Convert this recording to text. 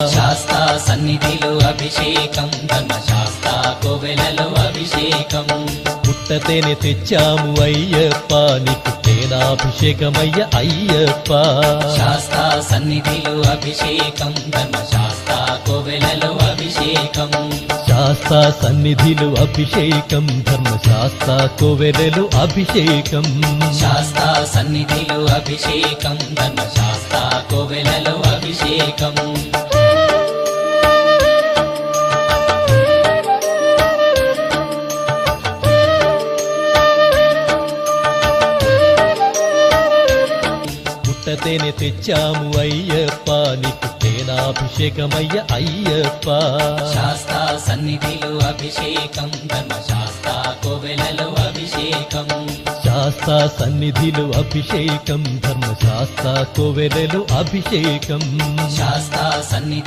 శాస్తా సన్నిధిలో అభిషేకం, ధర్మశాస్తా కోవెలలో అభిషేకం. పుట్టతేనే తెచ్చాము అయ్యప్ప, నీకు తేనాభిషేకమయ్య అయ్యప్ప. శాస్తా సన్నిధిలో అభిషేకం, ధర్మశాస్తా కోవెలలో అభిషేకం. శాస్తా సన్నిధిలో అభిషేకం, ధర్మశాస్తా కోవెలలో అభిషేకం. శాస్తా సన్నిధిలో అభిషేకం, ధర్మశాస్తా కోవెలలో అభిషేకం. పుట్టతేనే తెచ్చాము అయ్యప్ప, నీకు తేనాభిషేకమయ్య అయ్యప్ప. శాస్తా సన్నిధిలో అభిషేకం, ధర్మశాస్తా కోవెలలో అభిషేకం. శాస్తా సన్నిధిలో అభిషేకం, ధర్మశాస్తా కోవెలలో అభిషేకం. శాస్తా సన్నిధి